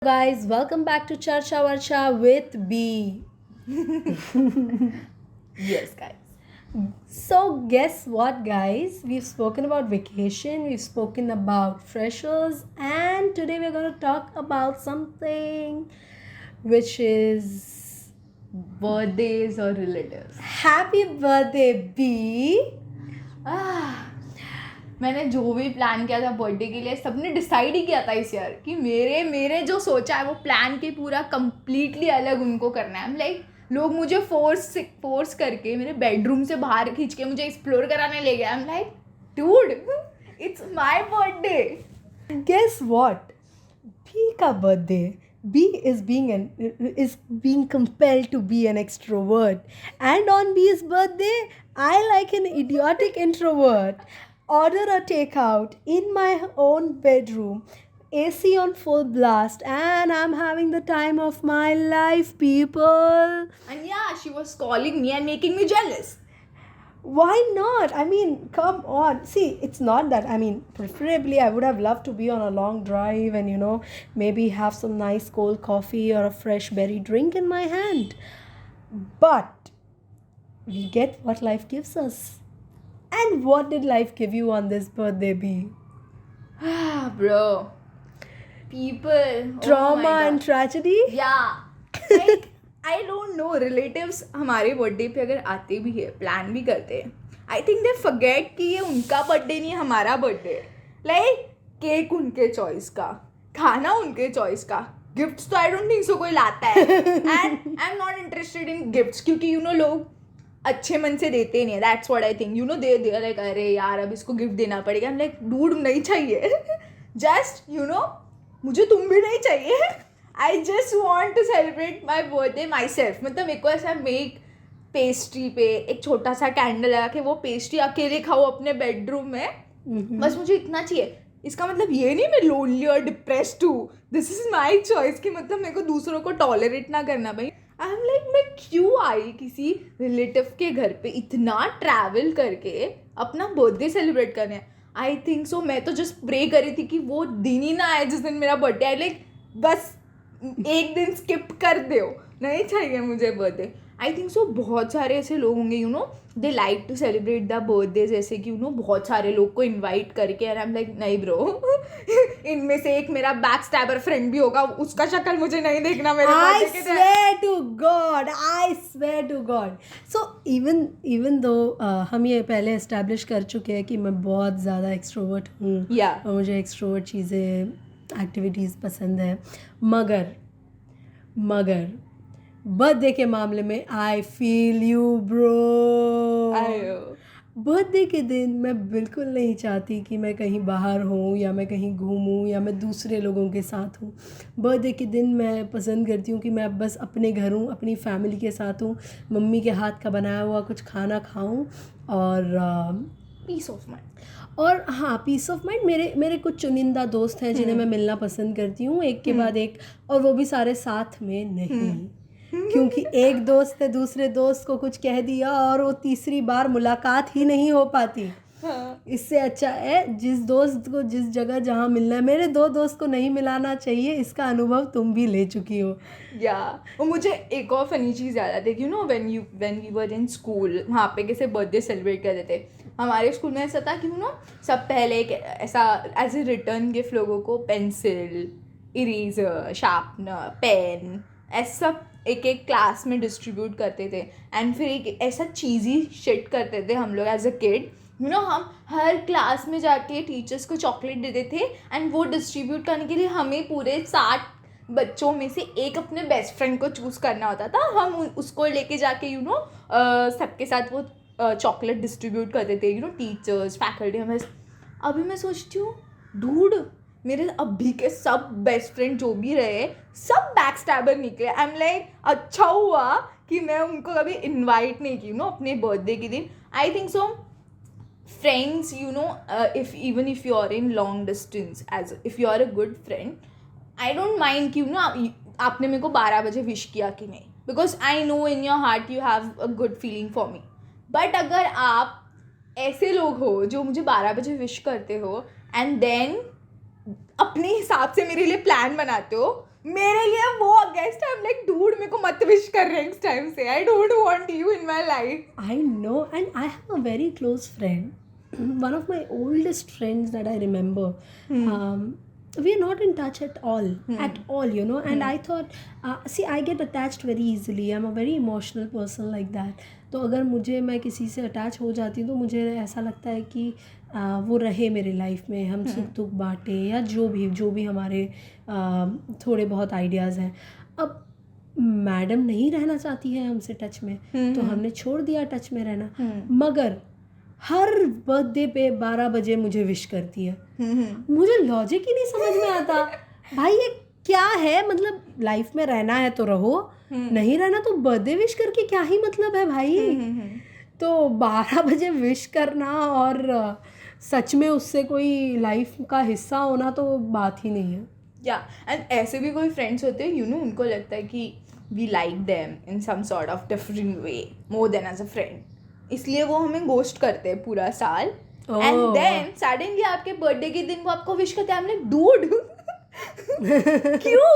Guys, welcome back to Charcha Varcha with B. Yes, guys. So, guess what, guys? We've spoken about vacation, we've spoken about freshers, and today we're going to talk about something which is Birthdays or relatives. happy birthday, B. मैंने जो भी plan किया था birthday के लिए सबने decide ही किया था इस ईयर कि मेरे जो सोचा है वो प्लान के पूरा कंप्लीटली अलग उनको करना है. लाइक लोग मुझे फोर्स करके मेरे बेडरूम से बाहर खींच के मुझे एक्सप्लोर कराने ले गए. आई am like dude, it's my birthday. Guess what? B ka birthday. B is being compelled to be an extrovert, and on B's birthday, I like an idiotic introvert. Order a takeout in my own bedroom, AC on full blast, and I'm having the time of my life, people. And yeah, she was calling me and making me jealous. Why not? I mean, come on. See, it's not that. I mean, preferably, I would have loved to be on a long drive and, maybe have some nice cold coffee or a fresh berry drink in my hand. But we get what life gives us. And what did life give you on this birthday, B? Bro, people, Trauma oh my and God. tragedy? Yeah, like I don't know, relatives हमारे birthday पे अगर आते भी है, plan भी करते हैं, I think they forget कि ये उनका बर्थडे नहीं हमारा बर्थडे. लाइक केक उनके चॉइस का, खाना उनके चॉइस का, गिफ्ट्स तो आई डोंट थिंक सो कोई लाता है. And I am not interested in gifts क्योंकि लोग अच्छे मन से देते ही नहीं है. That's what I think. They like अरे यार अब इसको गिफ्ट देना पड़ेगा. आई एम लाइक डूड नहीं चाहिए. जस्ट मुझे तुम भी नहीं चाहिए. I just want to celebrate my birthday myself. मतलब मेरे को ऐसा मेक पेस्ट्री पे एक छोटा सा कैंडल लगा के वो पेस्ट्री अकेले खाओ अपने बेडरूम में. बस मुझे इतना चाहिए. इसका मतलब ये नहीं मैं लोनली और डिप्रेस्ड हूँ. दिस इज माई चॉइस कि मतलब मेरे को दूसरों को टॉलरेट ना करना. भाई आई एम लाइक मैं क्यों आई किसी रिलेटिव के घर पे इतना ट्रैवल करके अपना बर्थडे सेलिब्रेट करने. आई थिंक सो मैं तो जस्ट प्रे करी थी कि वो दिन ही ना आए जिस दिन मेरा बर्थडे आए. लाइक बस एक दिन स्किप कर दो, नहीं चाहिए मुझे बर्थडे. आई थिंक सो बहुत सारे ऐसे लोग होंगे they like to celebrate the birthday जैसे कि बहुत सारे लोग को इनवाइट करके. एंड आई एम लाइक नहीं ब्रो, इनमें से एक मेरा बैक स्टैबर फ्रेंड भी होगा, उसका शक्ल मुझे नहीं देखना मेरे I swear to God, I swear to God. So even though हम ये पहले एस्टैब्लिश कर चुके हैं कि मैं बहुत ज़्यादा एक्सट्रोवर्ट हूँ. Yeah. और मुझे एक्सट्रोवर्ट चीज़ें एक्टिविटीज़ पसंद है. मगर बर्थडे के मामले में I feel you bro. Birthday के दिन मैं बिल्कुल नहीं चाहती कि मैं कहीं बाहर हूँ या मैं कहीं घूमूँ या मैं दूसरे लोगों के साथ हूँ. बर्थडे के दिन मैं पसंद करती हूँ कि मैं बस अपने घर हूँ, अपनी फैमिली के साथ हूँ, मम्मी के हाथ का बनाया हुआ कुछ खाना खाऊँ और पीस ऑफ माइंड. और हाँ, पीस ऑफ माइंड. मेरे कुछ चुनिंदा दोस्त हैं जिन्हें मैं मिलना पसंद करती हूँ एक के बाद एक, और वो भी सारे साथ में नहीं. क्योंकि एक दोस्त ने दूसरे दोस्त को कुछ कह दिया और वो तीसरी बार मुलाकात ही नहीं हो पाती. इससे अच्छा है जिस दोस्त को जिस जगह जहाँ मिलना है. मेरे 2 दोस्त को नहीं मिलाना चाहिए, इसका अनुभव तुम भी ले चुकी हो. या और मुझे एक और फनी चीज़ याद आती है कि when we were in school, वहाँ पे कैसे बर्थडे सेलिब्रेट करते थे. हमारे स्कूल में ऐसा था कि सब पहले एक ऐसा एज ए रिटर्न गिफ्ट लोगों को पेंसिल, इरेजर, शार्पनर, पेन ऐसा एक क्लास में डिस्ट्रीब्यूट करते थे. एंड फिर एक ऐसा चीज़ी शिट करते थे हम लोग एज अ किड. हम हर क्लास में जाके टीचर्स को चॉकलेट देते थे एंड वो डिस्ट्रीब्यूट करने के लिए हमें पूरे 60 बच्चों में से एक अपने बेस्ट फ्रेंड को चूज़ करना होता था. हम उसको लेके जाके सबके साथ वो चॉकलेट डिस्ट्रीब्यूट करते थे. Teachers, faculty. हमें अभी मैं सोचती हूँ डूड, मेरे अभी के सब बेस्ट फ्रेंड जो भी रहे सब बैक स्टैबर निकले. आई एम लाइक अच्छा हुआ कि मैं उनको कभी इनवाइट नहीं की अपने बर्थडे के दिन. I think so friends if you are in long distance, as if you are a good friend, I don't mind कि आपने मेरे को 12 बजे विश किया कि नहीं, because I know in your heart you have a good feeling for me. But अगर आप ऐसे लोग हो जो मुझे 12 बजे विश करते हो एंड देन अपने हिसाब से मेरे लिए प्लान बनाते हो, मेरे लिए वो against I am like dude मेरे को मत विश कर नेक्स्ट टाइम से आई don't want you in my life I know, and I have a very close friend, one of my oldest friends that I remember. We are not in touch at all, you know. And I thought, see, I get attached very easily. I'm a very emotional person like that. तो अगर मैं किसी से attach हो जाती हूँ तो मुझे ऐसा लगता है कि वो रहे मेरे लाइफ में, हम सुख दुख बांटे, या जो भी हमारे थोड़े बहुत आइडियाज़ हैं. अब मैडम नहीं रहना चाहती है हमसे टच में, तो हमने छोड़ दिया टच में रहना. मगर हर बर्थडे पे 12 बजे मुझे विश करती है. मुझे लॉजिक ही नहीं समझ में आता, भाई ये क्या है? मतलब लाइफ में रहना है तो रहो, नहीं रहना तो बर्थडे विश करके क्या ही मतलब है भाई. तो 12 बजे विश करना और सच में उससे कोई लाइफ का हिस्सा होना तो बात ही नहीं है. या एंड ऐसे भी कोई फ्रेंड्स होते हैं उनको लगता है कि we like them in some sort of different way more than as a friend, इसलिए वो हमें गोस्ट करते हैं पूरा साल. एंड देन सडनली आपके बर्थडे के दिन वो आपको विश करते हैं. आई एम लाइक डूड क्यों?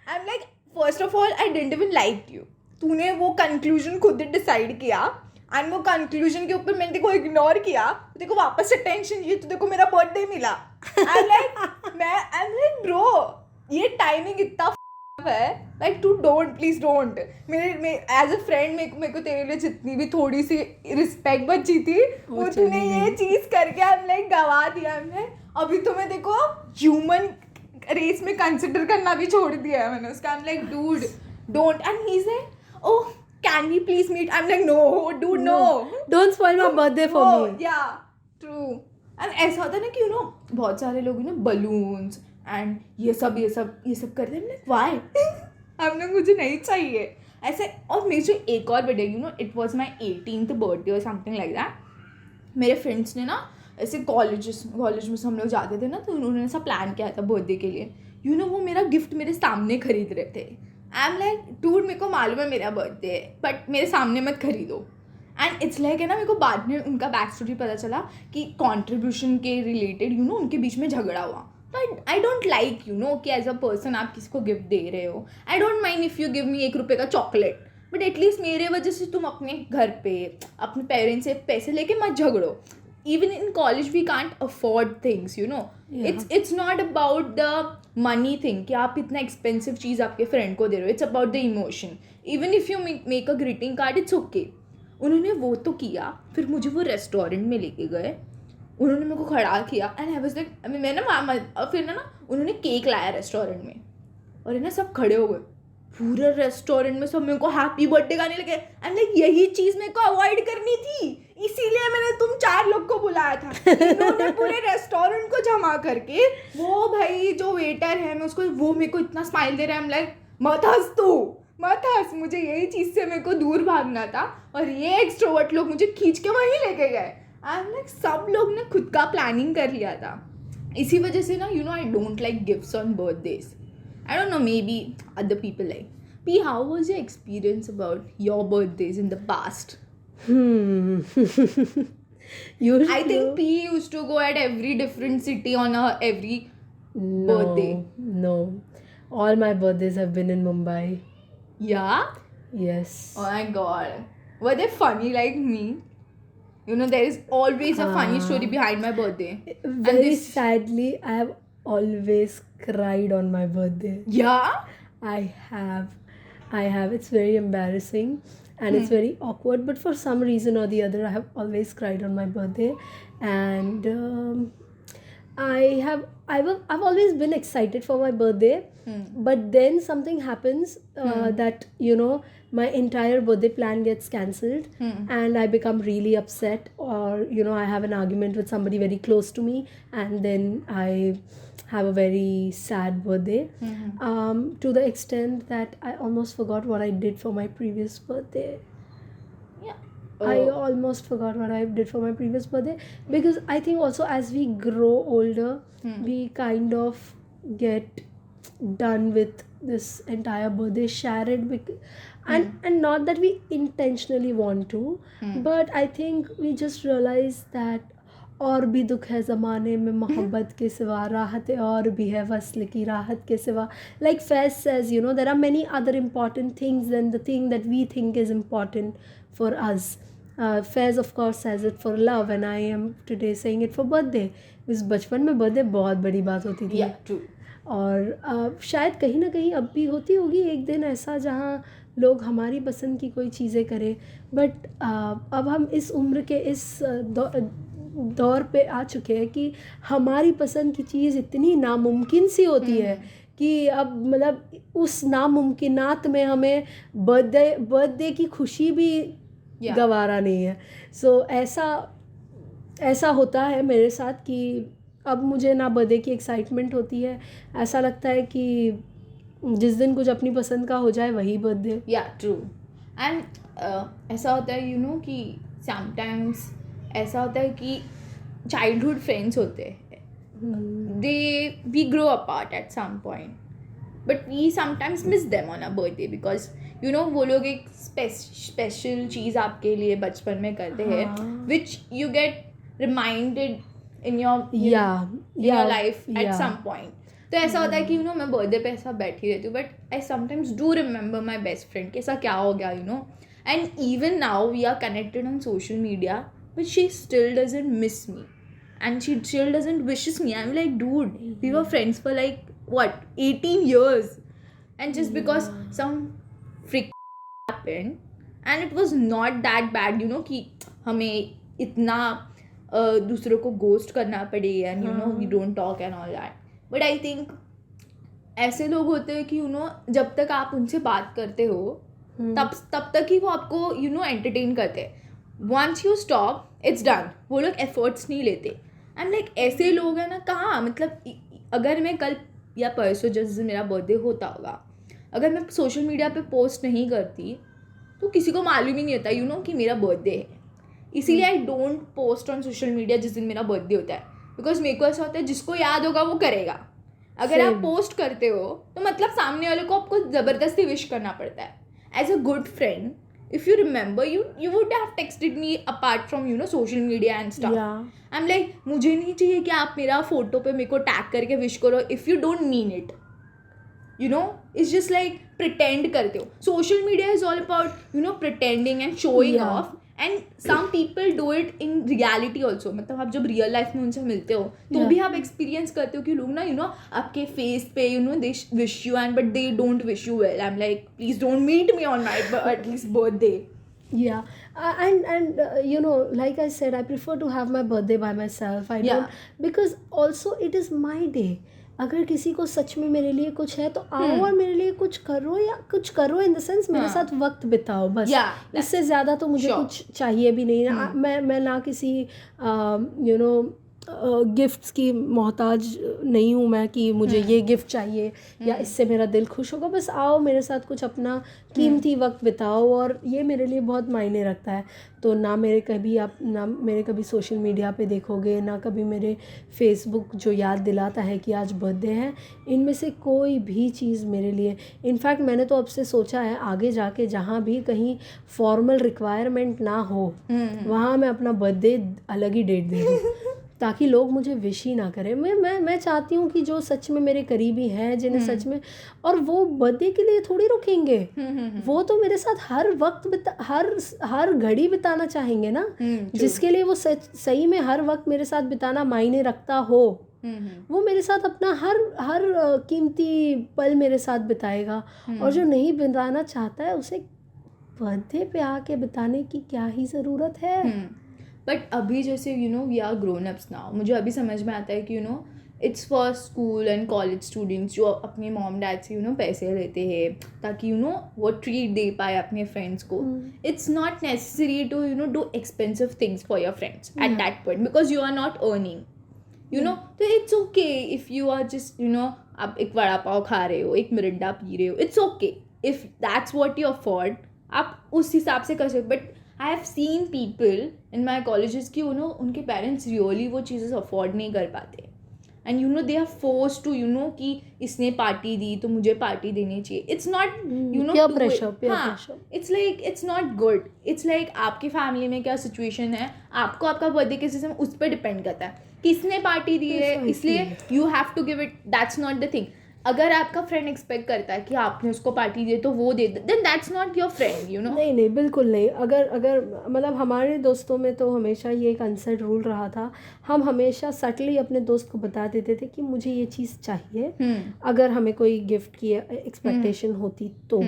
आई am like first of all I didn't even like you. तूने वो कंक्लूजन खुद डिसाइड किया एंड वो कंक्लूजन के ऊपर मैंने तेको इग्नोर किया, तेरे को वापस से टेंशन ये तो देखो मेरा बर्थडे मिला. आई एम लाइक ब्रो ये टाइमिंग इतना है, like to don't please don't. मेरे एज अ फ्रेंड मेरे को तेरे लिए जितनी भी थोड़ी सी रिस्पेक्ट बची थी वो तूने ये चीज़ करके आई एम लाइक गवा दिया. हमने अभी तो मैं देखो ह्यूमन रेस में कंसिडर करना भी छोड़ दिया है मैंने उसका. I am like dude don't. And he say oh can we please meet. I am like no dude no, don't spoil my birthday for me. Yeah true. And ऐसा होता है ना कि बहुत सारे लोग बलून्स एंड ये सब करते हैं. वाई हम लोग मुझे नहीं चाहिए ऐसे. और मेरी जो एक और birthday it was my 18th birthday और समथिंग लाइक दैट. मेरे फ्रेंड्स ने ना ऐसे कॉलेज में हम लोग जाते थे ना, तो उन्होंने ऐसा प्लान किया था बर्थडे के लिए. वो मेरा गिफ्ट मेरे सामने खरीद रहे थे. आई एम लाइक डूड मेरे को मालूम है मेरा बर्थडे है बट मेरे सामने मत खरीदो. एंड इट्स लाइक है ना, मेरे को बाद में उनका बैक स्टोरी पता चला कि कॉन्ट्रीब्यूशन के रिलेटेड उनके बीच में झगड़ा हुआ. आई डोंट लाइक कि एज अ पर्सन आप किसी को गिफ्ट दे रहे हो. I don't mind if you give me 1 रुपये का चॉकलेट, बट एटलीस्ट मेरे वजह से तुम अपने घर पे अपने पेरेंट्स से पैसे लेके मत झगड़ो. even in college we can't afford things it's not about the money thing कि आप इतना expensive चीज़ आपके friend को दे रहे हो. it's about the emotion. even if you make a greeting card it's okay. उन्होंने वो तो किया, फिर मुझे वो रेस्टोरेंट में लेके गए, उन्होंने मेरे को खड़ा किया एंड आई वाज लाइक मैं ना फिर ना उन्होंने केक लाया रेस्टोरेंट में और ना सब खड़े हो गए पूरे रेस्टोरेंट में, सब मेरे को हैप्पी बर्थडे गाने लगे. एंड लाइक यही चीज़ मेरे को अवॉइड करनी थी, इसीलिए मैंने तुम 4 लोग को बुलाया था. इन्होंने पूरे रेस्टोरेंट को जमा करके वो भाई जो वेटर है मैं उसको वो मेरे को इतना स्माइल दे रहा है. I'm like मत हंस. मुझे यही चीज़ से मेरे को दूर भागना था और ये एक्सट्रोवर्ट लोग मुझे खींच के वहीं लेके गए. I'm like सब लोग ने खुद का प्लानिंग कर लिया था. इसी वजह से ना आई don't like gifts on birthdays. I don't know, maybe other people like. P, how was your experience about your birthdays in the past? I think P used to go at every different city on every birthday. No. All my birthdays have been in Mumbai. Yeah? Yes. Oh my god. Were they funny like me? There is always a funny story behind my birthday. Very sadly, I have always cried on my birthday. Yeah? I have. It's very embarrassing and it's very awkward, but for some reason or the other I have always cried on my birthday. And I've always been excited for my birthday, but then something happens that my entire birthday plan gets cancelled and I become really upset, or I have an argument with somebody very close to me, and then I have a very sad birthday, to the extent that I almost forgot what I did for my previous birthday. Yeah. I almost forgot what I did for my previous birthday, because I think also as we grow older, we kind of get done with this entire birthday charade, and not that we intentionally want to, but I think we just realize that और भी दुख है ज़माने में मोहब्बत के सिवा, राहत और भी है वस्ल की राहत के सिवा. Like Faiz says, you know, there are many other important things than the thing that we think is important for us. Faiz of course says it for love and I am today saying it for birthday. इस बचपन में birthday बहुत बड़ी बात होती थी. Yeah, true. और शायद कहीं ना कहीं अब भी होती होगी एक दिन ऐसा जहाँ लोग हमारी पसंद की कोई चीज़ें करें. बट अब हम इस उम्र के इस दौर पे आ चुके हैं कि हमारी पसंद की चीज़ इतनी नामुमकिन सी होती है कि अब मतलब उस नामुमकिनात में हमें बर्थडे की खुशी भी गवारा नहीं है. सो ऐसा होता है मेरे साथ कि अब मुझे ना बर्थडे की एक्साइटमेंट होती है. ऐसा लगता है कि जिस दिन कुछ अपनी पसंद का हो जाए वही बर्थडे. या ट्रू. एंड ऐसा होता है यू नो कि समटाइम्स ऐसा होता है कि चाइल्डहुड फ्रेंड्स होते हैं, we grow apart at some point but we sometimes miss them on a birthday because you know वो लोग एक स्पेशल चीज़ आपके लिए बचपन में करते हैं which you get reminded in your life at some point. तो ऐसा होता है कि यू नो मैं बर्थडे पे ऐसा बैठी रहती हूँ but I sometimes do remember my best friend कि ऐसा क्या हो गया you know. And even now we are connected on social media but she still doesn't miss me and she still doesn't wishes me. I'm like, dude, we were friends for like what 18 years and just because some freak happened and it was not that bad you know कि हमें इतना दूसरों को ghost करना पड़े and you know we don't talk and all that. But I think ऐसे लोग होते हैं कि यू नो जब तक आप उनसे बात करते हो तब तक ही वो आपको यू नो एंटरटेन करते हैं. Once you stop it's done. वो लोग एफर्ट्स नहीं लेते. आई एम लाइक ऐसे लोग हैं ना कहाँ मतलब अगर मैं कल या परसों जैसे मेरा बर्थडे होता होगा अगर मैं सोशल मीडिया पे पोस्ट नहीं करती तो किसी को मालूम ही नहीं होता यू नो कि मेरा बर्थडे है. इसीलिए I don't post on social media जिस दिन मेरा बर्थडे होता है बिकॉज मेरे को ऐसा होता है जिसको याद होगा वो करेगा. अगर आप पोस्ट करते हो तो मतलब सामने वाले को आपको ज़बरदस्ती विश करना पड़ता है. As a good friend if you remember you would have texted me apart from you know social media and stuff. I'm like मुझे नहीं चाहिए कि आप मेरा फोटो पे मेरे को टैग करके विश करो if you don't mean it. You know it's just like pretend करते हो. Social media is all about you know pretending and showing off and some people do it in reality also. मतलब आप जब real life में उनसे मिलते हो तो भी आप एक्सपीरियंस करते हो कि लोग ना यू नो आपके फेस पे you know they wish you and but they don't wish you well. I am like please don't meet me on my at least birthday. Yeah, and you know, like I said, I prefer to have my birthday by myself. I don't because also it is my day. अगर किसी को सच में मेरे लिए कुछ है तो आओ और मेरे लिए कुछ करो या कुछ करो इन द सेंस मेरे साथ वक्त बिताओ बस. इससे ज़्यादा तो मुझे कुछ चाहिए भी नहीं ना. मैं ना किसी यू नो गिफ्ट्स की मोहताज नहीं हूँ मैं कि मुझे ये गिफ्ट चाहिए या इससे मेरा दिल खुश होगा. बस आओ मेरे साथ कुछ अपना कीमती वक्त बिताओ और ये मेरे लिए बहुत मायने रखता है. तो ना मेरे कभी सोशल मीडिया पे देखोगे ना कभी मेरे फेसबुक जो याद दिलाता है कि आज बर्थडे है. इनमें से कोई भी चीज़ मेरे लिए इनफैक्ट मैंने तो अब से सोचा है आगे जाके जहाँ भी कहीं फॉर्मल रिक्वायरमेंट ना हो वहाँ मैं अपना बर्थडे अलग ही डेट दे दूँ ताकि लोग मुझे विश ही ना करें. मैं चाहती हूँ कि जो सच में मेरे करीबी हैं जिन्हें सच में और वो बर्थडे के लिए थोड़ी रुकेंगे. वो तो मेरे साथ हर वक्त हर घड़ी बिताना चाहेंगे ना. जिसके लिए वो सही में हर वक्त मेरे साथ बिताना मायने रखता हो वो मेरे साथ अपना हर कीमती पल मेरे साथ बिताएगा. और जो नहीं बिताना चाहता है उसे बर्थडे पे आके बिताने की क्या ही ज़रूरत है. बट अभी जैसे you know we are grown ups now. मुझे अभी समझ में आता है कि you know it's for school and college students जो अपने मॉम डैड से यू नो पैसे लेते हैं ताकि यू नो वो ट्रीट दे पाए अपने फ्रेंड्स को. It's not necessary to you know do expensive things for your friends at that point because you are not earning you know. तो it's okay if you are just you know आप एक वड़ा पाव खा रहे हो एक Mirinda P रहे हो. It's okay if that's what you afford आप उस हिसाब से कर सकते. But I have seen people in my colleges कि उन्होंने उनके पेरेंट्स रियली वो चीज़ें अफोर्ड नहीं कर पाते. And you know they are force to you know कि इसने पार्टी दी तो मुझे पार्टी देनी चाहिए. It's not you know peer pressure. It's like it's not good. It's like आपकी फैमिली में क्या सिचुएशन है, आपको आपका बर्थडे किस समय उस पर डिपेंड करता है किसने पार्टी दी है, इसलिए you have to give it. That's not the thing. अगर आपका फ्रेंड एक्सपेक्ट करता है कि आपने उसको पार्टी दी तो वो दे दे, then that's not your friend you know. नहीं बिल्कुल नहीं. अगर मतलब हमारे दोस्तों में तो हमेशा ये एक अनसेट रूल रहा था. हम हमेशा सटली अपने दोस्त को बता देते थे कि मुझे ये चीज़ चाहिए. अगर हमें कोई गिफ्ट की एक्सपेक्टेशन होती तो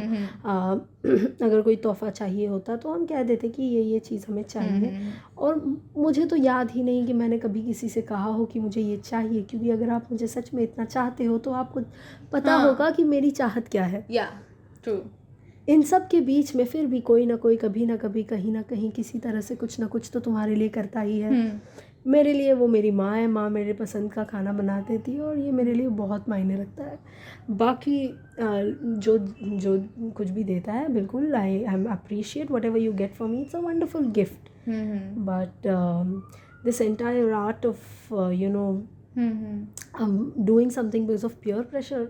अगर कोई तोहफा चाहिए होता तो हम कह देते कि ये चीज़ हमें चाहिए. और मुझे तो याद ही नहीं कि मैंने कभी किसी से कहा हो कि मुझे ये चाहिए, क्योंकि अगर आप मुझे सच में इतना चाहते हो तो आपको पता होगा कि मेरी चाहत क्या है. या ट्रू. इन सब के बीच में फिर भी कोई ना कोई कभी ना कभी कहीं ना कहीं किसी तरह से कुछ ना कुछ तो तुम्हारे लिए करता ही है. मेरे लिए वो मेरी माँ है. माँ मेरे पसंद का खाना बना देती है और ये मेरे लिए बहुत मायने रखता है. बाकी जो जो कुछ भी देता है बिल्कुल I appreciate what ever you get from me. It's a wonderful gift. But this entire art of you know doing something because of peer pressure,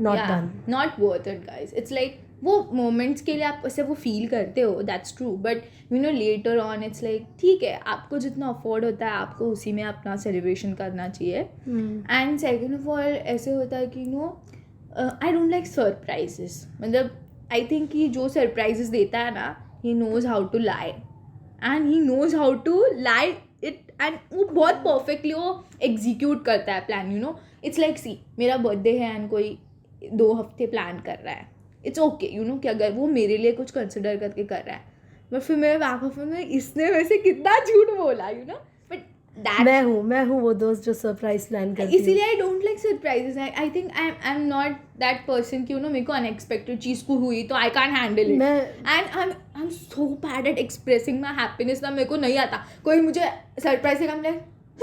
not done. Not worth it guys. It's like वो moments के लिए आप ऐसे वो feel करते हो, that's true, but you know later on it's like ठीक है आपको जितना अफोर्ड होता है आपको उसी में अपना सेलिब्रेशन करना चाहिए. एंड सेकेंड ऑफ ऑल ऐसे होता है कि no I don't like surprises. मतलब आई थिंक कि जो सरप्राइजेस देता है ना he knows how to lie and he knows how to lie it and वो बहुत परफेक्टली वो एग्जीक्यूट करता है plan you know. It's like see मेरा बर्थडे है एंड कोई 2 हफ्ते प्लान कर रहा है. इट्स ओके यू नो कि अगर वो मेरे लिए कुछ कंसिडर करके कर रहा है, बट फिर मेरे बैक ऑफ में इसने वैसे कितना झूठ बोला यू नो. बट मैं हूँ वो दोस्त जो सरप्राइज प्लान करती है. इसीलिए आई don't like surprises. I think I am not that person कि यू नो मेरे को अनएक्सपेक्टेड चीज़ को हुई तो I can handle it. And I am so bad at expressing my happiness ना. मेरे को नहीं आता. कोई मुझे सरप्राइज देगा मैं I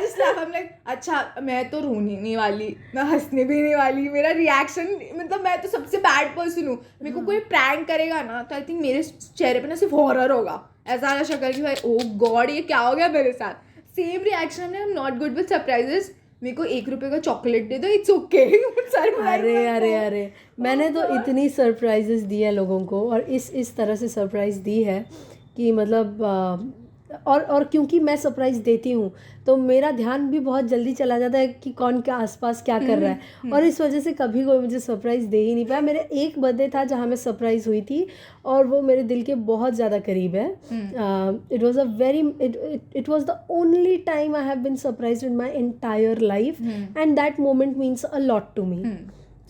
just laugh. I'm like अच्छा मैं तो रोने नहीं वाली, मैं हंसने भी नहीं वाली. मेरा रिएक्शन मतलब मैं तो सबसे बैड पर्सन हूँ. मेरे को कोई प्रैंक करेगा ना तो आई थिंक मेरे चेहरे पे ना सिर्फ हॉरर होगा. ऐसा वाला शक्ल कि भाई ओ गॉड ये क्या हो गया मेरे साथ. सेम रिएक्शन है. I am not good with surprises. मेरे को 1 रुपये का चॉकलेट दे दो, इट्स ओके. अरे मैंने तो इतनी सरप्राइजेस दी है लोगों को और इस तरह से सरप्राइज दी है कि मतलब और क्योंकि मैं सरप्राइज़ देती हूँ तो मेरा ध्यान भी बहुत जल्दी चला जाता है कि कौन क्या आसपास क्या कर रहा है. और इस वजह से कभी कोई मुझे सरप्राइज़ दे ही नहीं पाया. मेरे एक बर्थडे था जहाँ मैं सरप्राइज़ हुई थी और वो मेरे दिल के बहुत ज़्यादा करीब है. It was it was the only time I have been surprised in my entire life and that moment means a lot to me.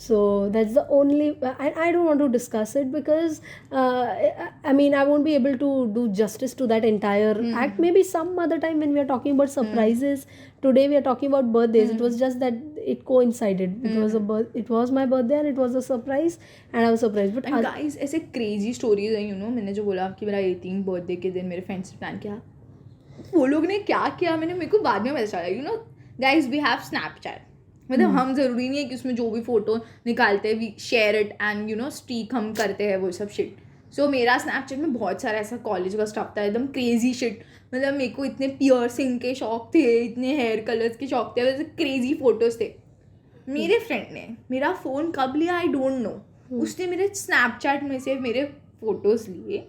So that's the only, I don't want to discuss it because I mean I won't be able to do justice to that entire act. Maybe some other time when we are talking about surprises. Today we are talking about birthdays. It was just that it coincided. It was my birthday and it was a surprise and I was surprised. But guys ऐसे crazy stories हैं you know. मैंने जो बोला कि मेरा 18th birthday के दिन मेरे फ्रेंड्स ने प्लान किया, वो लोग ने क्या किया मेरे को बाद में पता चला. You know guys we have Snapchat. मतलब हम ज़रूरी नहीं है कि उसमें जो भी फ़ोटो निकालते हैं we share it and you know streak हम करते हैं वो सब शिट. सो मेरा स्नैपचैट में बहुत सारा ऐसा कॉलेज का स्टफ था एकदम क्रेजी शिट. मतलब मेरे को इतने पियर्सिंग के शौक थे, इतने हेयर कलर्स के शौक थे, वैसे क्रेजी फ़ोटोज़ थे. मेरे फ्रेंड ने मेरा फ़ोन कब लिया आई डोंट नो. उसने मेरे स्नैपचैट में से मेरे फ़ोटोज़ लिए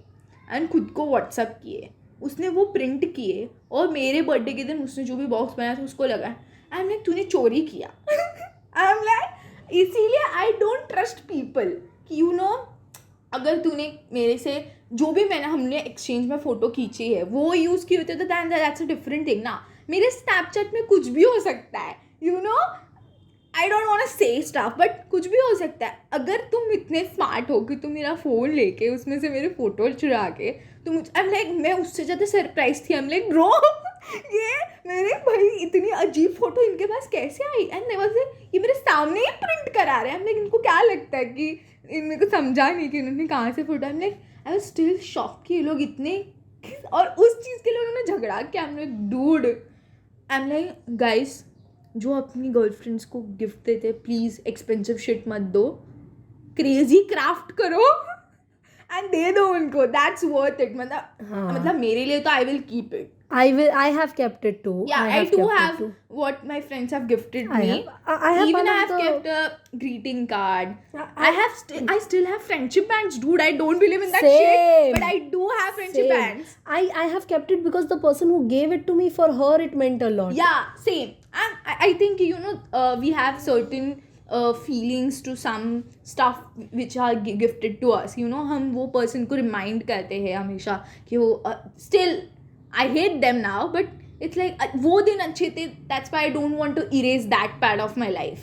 एंड खुद को व्हाट्सअप किए. उसने वो प्रिंट किए और मेरे बर्थडे के दिन उसने जो भी बॉक्स बनाया था उसको लगाया. आई एम लाइक तूने चोरी किया. आई एम लाइक इसीलिए आई डोंट ट्रस्ट पीपल कि यू नो अगर तूने मेरे से जो भी हमने एक्सचेंज में फ़ोटो खींची है वो यूज़ की होती है तो दैट्स अ डिफरेंट थिंग ना. मेरे स्नैपचैट में कुछ भी हो सकता है you know. I don't want to say stuff but कुछ भी हो सकता है. अगर तुम इतने स्मार्ट हो कि तुम मेरा फ़ोन लेके उसमें से मेरे फ़ोटो चुरा के तुम आई एम लाइक मैं उससे ज़्यादा सरप्राइज थी. आई एम लाइक ब्रो ये मेरे भाई इतनी अजीब फ़ोटो इनके पास कैसे आई एंड ये मेरे सामने ही प्रिंट करा रहे हैं. हम लाइक इनको क्या लगता है कि मेरे को समझा नहीं कि इन्होंने कहाँ से photo. I am like I was still shock कि ये लोग इतने और उस चीज़ के लिए उन्होंने झगड़ा किया. आई am like dude. I am like guys जो अपनी गर्लफ्रेंड्स को गिफ्ट देते प्लीज़ एक्सपेंसिव शिट मत दो, क्रेजी क्राफ्ट करो एंड दे दो उनको. That's worth it. मतलब मेरे लिए तो I will keep it. I have kept it too. Yeah, I have do kept it have too. what my friends have gifted I me. have Even one I of have the- kept a greeting card. I- I still have friendship bands, dude. I don't believe in that shit, Same. but I do have friendship Same. bands. I have kept it because the person who gave it to me, for her it meant a lot. Yeah, same. I think we have certain feelings to some stuff which are gifted to us. हम वो person को remind करते हैं हमेशा कि वो still I hate them now, but it's like वो दिन अच्छे थे. That's why I don't want to erase that part of my life.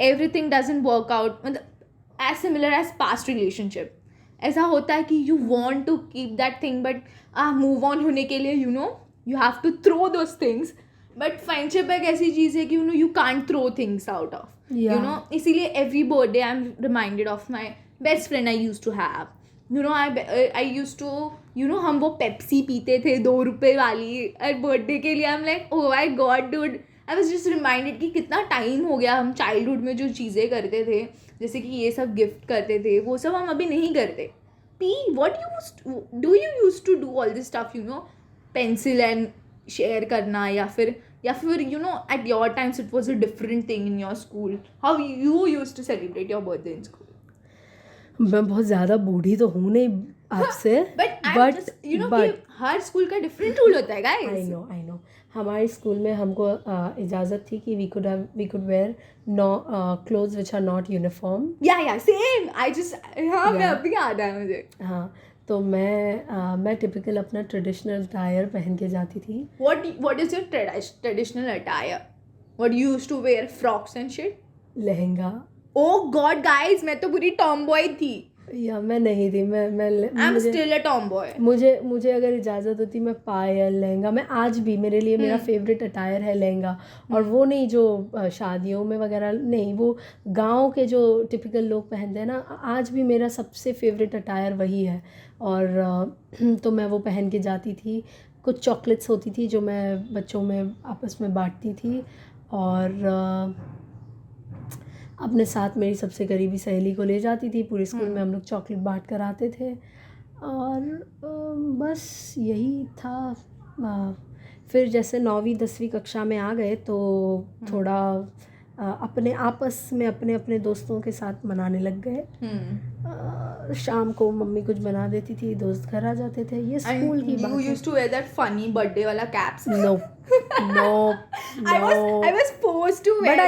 Everything doesn't work out as similar as past relationship. ऐसा होता है कि you want to keep that thing, but move on होने के लिए you have to throw those things. But friendship एक ऐसी चीज़ है कि you can't throw things out of. Yeah. इसीलिए every birthday I'm reminded of my best friend I used to have. I used to हम वो पेप्सी पीते थे 2 रुपए वाली बर्थडे के लिए. I'm like, oh my god dude, I was just reminded कि कितना टाइम हो गया. हम चाइल्डहुड में जो चीज़ें करते थे, जैसे कि ये सब गिफ्ट करते थे, वो सब हम अभी नहीं करते. What do you used to do all this stuff, pencil and share करना, या फिर at your times it was a different thing in your school. How you used to celebrate your birthday in school? मैं बहुत ज़्यादा बूढ़ी तो हूँ नहीं आपसे. but कि हर स्कूल का डिफरेंट रूल होता है guys. I know. हमारे स्कूल में हमको इजाज़त थी कि we could wear clothes which are not uniform. Yeah, same. मैं अभी याद आया मुझे. हाँ, तो मैं टिपिकल अपना ट्रेडिशनल अटायर पहन के जाती थी. What is your traditional attire? What you used to wear? Frocks and shit? Lehenga. Oh God, guys, मैं तो पूरी tomboy थी. या मैं नहीं थी. I'm still a tomboy. मुझे अगर इजाज़त होती मैं पायल लहंगा, मैं आज भी मेरे लिए मेरा फेवरेट अटायर है लहंगा. और वो नहीं जो शादियों में वगैरह नहीं, वो गांव के जो टिपिकल लोग पहनते हैं ना, आज भी मेरा सबसे फेवरेट अटायर वही है. और तो मैं वो पहन के जाती थी. कुछ चॉकलेट्स होती थी जो मैं बच्चों में आपस में बांटती थी. और अपने साथ मेरी सबसे करीबी सहेली को ले जाती थी. पूरे स्कूल में हम लोग चॉकलेट बांट कर आते थे. और बस यही था. फिर जैसे 9वीं 10वीं कक्षा में आ गए तो थोड़ा अपने आपस में अपने दोस्तों के साथ मनाने लग गए. शाम को मम्मी कुछ बना देती थी, दोस्त घर आ जाते थे. ये स्कूल की बात है. You used to wear that funny birthday वाला caps. No. I was forced to wear. But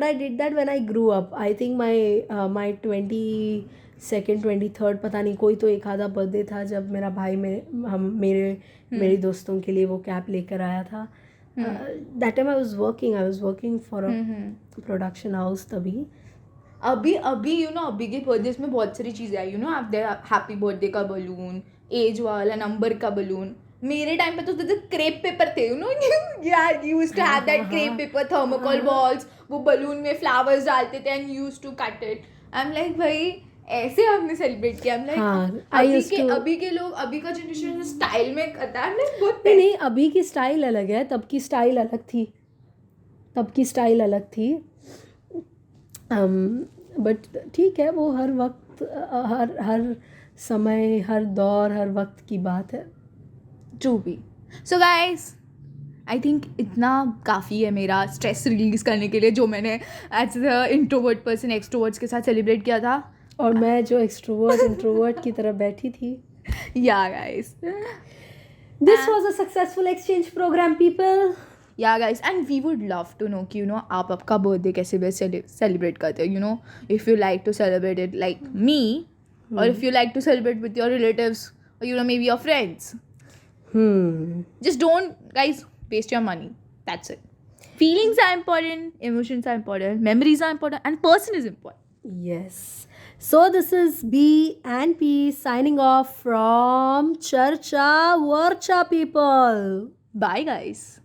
I did that when I grew up. I think my 22nd 23rd पता नहीं कोई तो एक आधा बर्थडे था जब मेरा भाई मेरे दोस्तों के लिए वो कैप लेकर आया था. That time I was working for a production house तभी. अभी अभी के बर्थडे में बहुत सारी चीज़ें आई. हैप्पी बर्थडे का बलून, एज वाला नंबर का बलून. मेरे टाइम पे तो क्रेप पेपर थे. Used to have that crepe paper, thermocol balls, वो बलून में फ्लावर्स डालते थे and used to cut it. I am like भाई ऐसे हमने सेलिब्रेट किया. अभी के लोग, अभी का जनरेशन स्टाइल में करता है. नहीं, अभी की स्टाइल अलग है, तब की स्टाइल अलग थी. बट ठीक है, वो हर वक्त हर समय, हर दौर, हर वक्त की बात है. ट्रू भी. सो गाइस, आई थिंक इतना काफ़ी है मेरा स्ट्रेस रिलीज करने के लिए, जो मैंने as a introvert person extroverts के साथ सेलिब्रेट किया था. और मैं जो इंट्रोवर्ट की तरह बैठी थी. Yeah guys, this was a successful exchange program people. Yeah guys, and we would love to know कि आप आपका बर्थडे कैसे बेस्ट सेलिब्रेट करते हो. If you like to celebrate it like me, और if you like to celebrate with your relatives, और maybe your friends. Just don't, guys, waste your money. That's it. Feelings are important, emotions are important, memories are important, and person is important. Yes. So this is B and P signing off from Charcha Varcha people. Bye, guys.